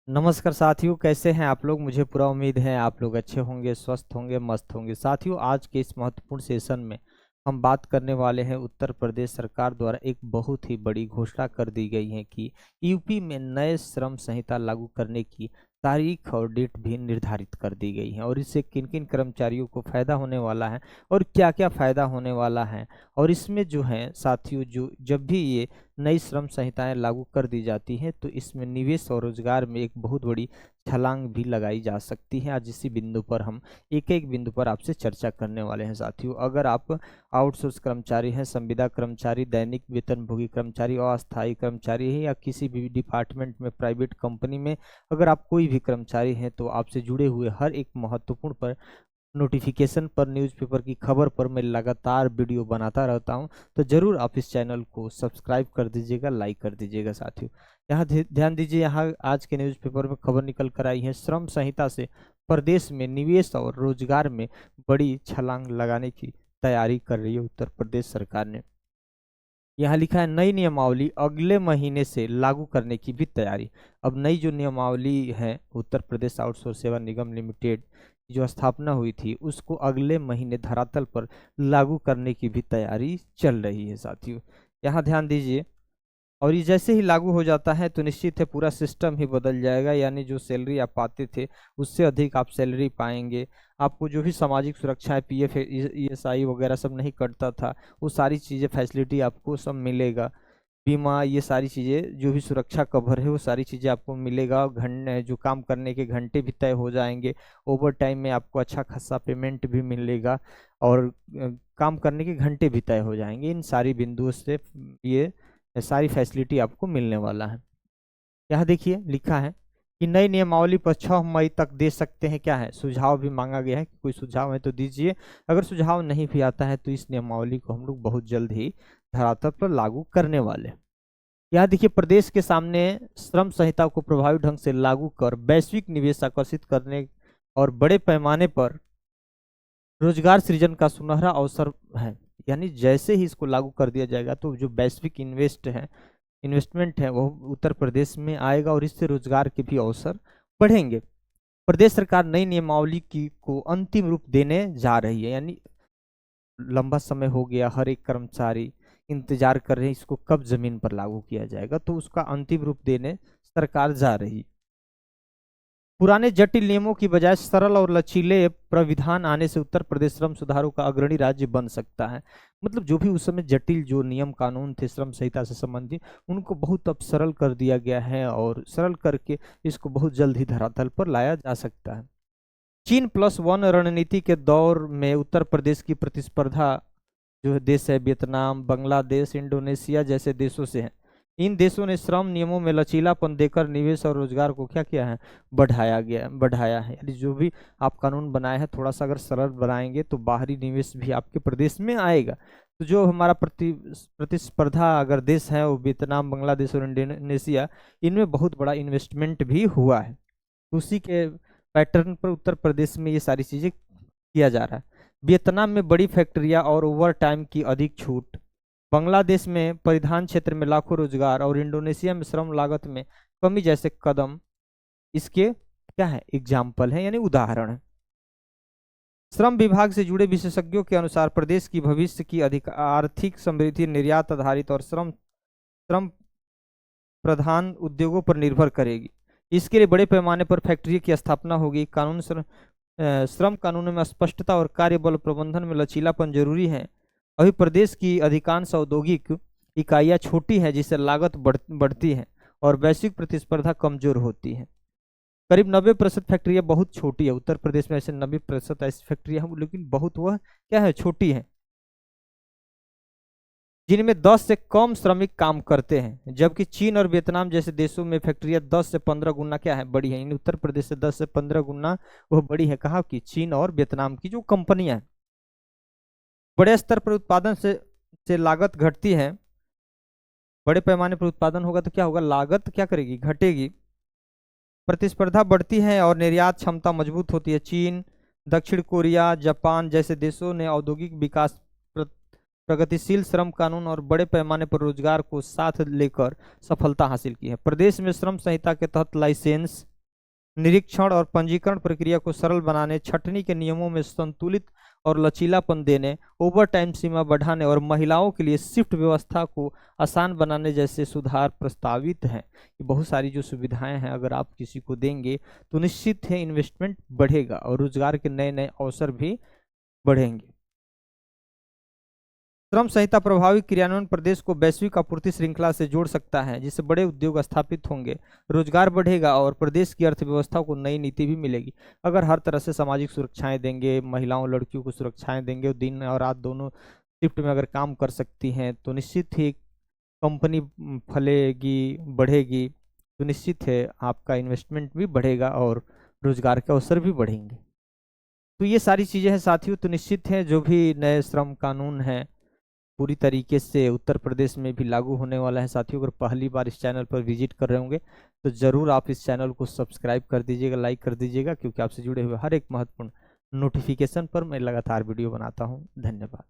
नमस्कार साथियों, कैसे हैं आप लोग। मुझे पूरा उम्मीद है आप लोग अच्छे होंगे, स्वस्थ होंगे, मस्त होंगे। साथियों, आज के इस महत्वपूर्ण सेशन में हम बात करने वाले हैं उत्तर प्रदेश सरकार द्वारा एक बहुत ही बड़ी घोषणा कर दी गई है कि यूपी में नए श्रम संहिता लागू करने की तारीख और डेट भी निर्धारित कर दी गई है और इससे किन किन कर्मचारियों को फायदा होने वाला है और क्या क्या फायदा होने वाला है। और इसमें जो है साथियों, जो जब भी ये नई श्रम संहिताएं लागू कर दी जाती हैं तो इसमें निवेश और रोजगार में एक बहुत बड़ी छलांग भी लगाई जा सकती है। आज इसी बिंदु पर हम एक एक बिंदु पर आपसे चर्चा करने वाले हैं। साथियों, अगर आप आउटसोर्स कर्मचारी हैं, संविदा कर्मचारी, दैनिक वेतनभोगी कर्मचारी, अस्थायी कर्मचारी हैं या किसी भी डिपार्टमेंट में, प्राइवेट कंपनी में अगर आप कोई भी कर्मचारी हैं तो आपसे जुड़े हुए हर एक महत्वपूर्ण पर नोटिफिकेशन पर, न्यूज़पेपर की खबर पर मैं लगातार वीडियो बनाता रहता हूं, तो जरूर आप इस चैनल को सब्सक्राइब कर दीजिएगा, लाइक कर दीजिएगा। साथियों, यहाँ ध्यान दीजिए, यहाँ आज के न्यूज़पेपर में खबर निकल कर आई है, श्रम संहिता से प्रदेश में निवेश और रोजगार में बड़ी छलांग लगाने की तैयारी कर रही है उत्तर प्रदेश सरकार ने। यहाँ लिखा है, नई नियमावली अगले महीने से लागू करने की भी तैयारी। अब नई जो नियमावली है, उत्तर प्रदेश आउटसोर्स सेवा निगम लिमिटेड की जो स्थापना हुई थी, उसको अगले महीने धरातल पर लागू करने की भी तैयारी चल रही है। साथियों, यहाँ ध्यान दीजिए, और ये जैसे ही लागू हो जाता है तो निश्चित है पूरा सिस्टम ही बदल जाएगा। यानी जो सैलरी आप पाते थे उससे अधिक आप सैलरी पाएंगे। आपको जो भी सामाजिक सुरक्षाएं, पीएफ, ईएसआई वगैरह सब नहीं कटता था, वो सारी चीज़ें, फैसिलिटी आपको सब मिलेगा। बीमा, ये सारी चीज़ें, जो भी सुरक्षा कवर है वो सारी चीज़ें आपको मिलेगा। घंटे जो काम करने के घंटे भी तय हो जाएंगे। ओवर टाइम में आपको अच्छा खासा पेमेंट भी मिलेगा और काम करने के घंटे भी तय हो जाएंगे। इन सारी बिंदुओं से ये सारी फैसिलिटी आपको मिलने वाला है। यहाँ देखिए लिखा है कि नई नियमावली पर 6 मई तक दे सकते हैं। क्या है, सुझाव भी मांगा गया है कि कोई सुझाव है तो दीजिए। अगर सुझाव नहीं भी आता है तो इस नियमावली को हम लोग बहुत जल्द ही धरातल पर लागू करने वाले हैं। यहाँ देखिए, प्रदेश के सामने श्रम संहिता को प्रभावी ढंग से लागू कर वैश्विक निवेश आकर्षित करने और बड़े पैमाने पर रोजगार सृजन का सुनहरा अवसर है। यानी जैसे ही इसको लागू कर दिया जाएगा तो जो वैश्विक इन्वेस्टमेंट है वो उत्तर प्रदेश में आएगा और इससे रोजगार के भी अवसर बढ़ेंगे। प्रदेश सरकार नई नियमावली की को अंतिम रूप देने जा रही है। यानी लंबा समय हो गया, हर एक कर्मचारी इंतजार कर रहे हैं इसको कब जमीन पर लागू किया जाएगा, तो उसका अंतिम रूप देने सरकार जा रही। पुराने जटिल नियमों की बजाय सरल और लचीले प्राविधान आने से उत्तर प्रदेश श्रम सुधारों का अग्रणी राज्य बन सकता है। मतलब जो भी उस समय जटिल जो नियम कानून थे श्रम संहिता से संबंधित, उनको बहुत अब सरल कर दिया गया है और सरल करके इसको बहुत जल्द ही धरातल पर लाया जा सकता है। China+1 रणनीति के दौर में उत्तर प्रदेश की प्रतिस्पर्धा जो है देश है वियतनाम, बांग्लादेश, इंडोनेशिया जैसे देशों से है। इन देशों ने श्रम नियमों में लचीलापन देकर निवेश और रोजगार को क्या किया है, बढ़ाया है। यानी जो भी आप कानून बनाए हैं थोड़ा सा अगर सरल बनाएंगे तो बाहरी निवेश भी आपके प्रदेश में आएगा। तो जो हमारा प्रतिस्पर्धा अगर देश है वो वियतनाम, बांग्लादेश और इंडोनेशिया, इनमें बहुत बड़ा इन्वेस्टमेंट भी हुआ है। उसी के पैटर्न पर उत्तर प्रदेश में ये सारी चीजें किया जा रहा है। वियतनाम में बड़ी फैक्ट्रियां और ओवर टाइम की अधिक छूट, बांग्लादेश में परिधान क्षेत्र में लाखों रोजगार और इंडोनेशिया में श्रम लागत में कमी जैसे कदम इसके क्या है, एग्जाम्पल है, यानी उदाहरण है। श्रम विभाग से जुड़े विशेषज्ञों के अनुसार प्रदेश की भविष्य की अधिक आर्थिक समृद्धि निर्यात आधारित और श्रम श्रम प्रधान उद्योगों पर निर्भर करेगी। इसके लिए बड़े पैमाने पर फैक्ट्री की स्थापना होगी। श्रम कानूनों में स्पष्टता और कार्यबल प्रबंधन में लचीलापन जरूरी है। अभी प्रदेश की अधिकांश औद्योगिक इकाइयां छोटी हैं जिससे लागत बढ़ती है और वैश्विक प्रतिस्पर्धा कमजोर होती है। करीब 90% फैक्ट्रियां बहुत छोटी है। उत्तर प्रदेश में ऐसे 90% ऐसी फैक्ट्रियां हैं लेकिन बहुत वह क्या है, छोटी है, जिनमें 10 से कम श्रमिक काम करते हैं। जबकि चीन और वियतनाम जैसे देशों में फैक्ट्रियां 10 से 15 गुना क्या है, बड़ी है। इन उत्तर प्रदेश से 10 से 15 गुना वो बड़ी है। कहा कि चीन और वियतनाम की जो कंपनियां हैं, बड़े स्तर पर उत्पादन से लागत घटती है। बड़े पैमाने पर उत्पादन होगा तो क्या होगा, लागत क्या करेगी, घटेगी। प्रतिस्पर्धा बढ़ती है और निर्यात क्षमता मजबूत होती है। चीन, दक्षिण कोरिया, जापान जैसे देशों ने औद्योगिक विकास, प्रगतिशील श्रम कानून और बड़े पैमाने पर रोजगार को साथ लेकर सफलता हासिल की है। प्रदेश में श्रम संहिता के तहत लाइसेंस निरीक्षण और पंजीकरण प्रक्रिया को सरल बनाने, छंटनी के नियमों में संतुलित और लचीलापन देने, ओवर टाइम सीमा बढ़ाने और महिलाओं के लिए शिफ्ट व्यवस्था को आसान बनाने जैसे सुधार प्रस्तावित हैं। ये बहुत सारी जो सुविधाएं हैं अगर आप किसी को देंगे तो निश्चित है इन्वेस्टमेंट बढ़ेगा और रोजगार के नए नए अवसर भी बढ़ेंगे। श्रम संहिता प्रभावी क्रियान्वयन प्रदेश को वैश्विक आपूर्ति श्रृंखला से जोड़ सकता है, जिससे बड़े उद्योग स्थापित होंगे, रोजगार बढ़ेगा और प्रदेश की अर्थव्यवस्था को नई नीति भी मिलेगी। अगर हर तरह से सामाजिक सुरक्षाएं देंगे, महिलाओं लड़कियों को सुरक्षाएं देंगे, दिन और रात दोनों शिफ्ट में अगर काम कर सकती हैं तो निश्चित ही कंपनी फलेगी, बढ़ेगी, तो निश्चित है आपका इन्वेस्टमेंट भी बढ़ेगा और रोजगार के अवसर भी बढ़ेंगे। तो ये सारी चीज़ें हैं साथियों, तो निश्चित है जो भी नए श्रम कानून हैं पूरी तरीके से उत्तर प्रदेश में भी लागू होने वाला है। साथियों अगर पहली बार इस चैनल पर विजिट कर रहे होंगे तो ज़रूर आप इस चैनल को सब्सक्राइब कर दीजिएगा, लाइक कर दीजिएगा, क्योंकि आपसे जुड़े हुए हर एक महत्वपूर्ण नोटिफिकेशन पर मैं लगातार वीडियो बनाता हूं। धन्यवाद।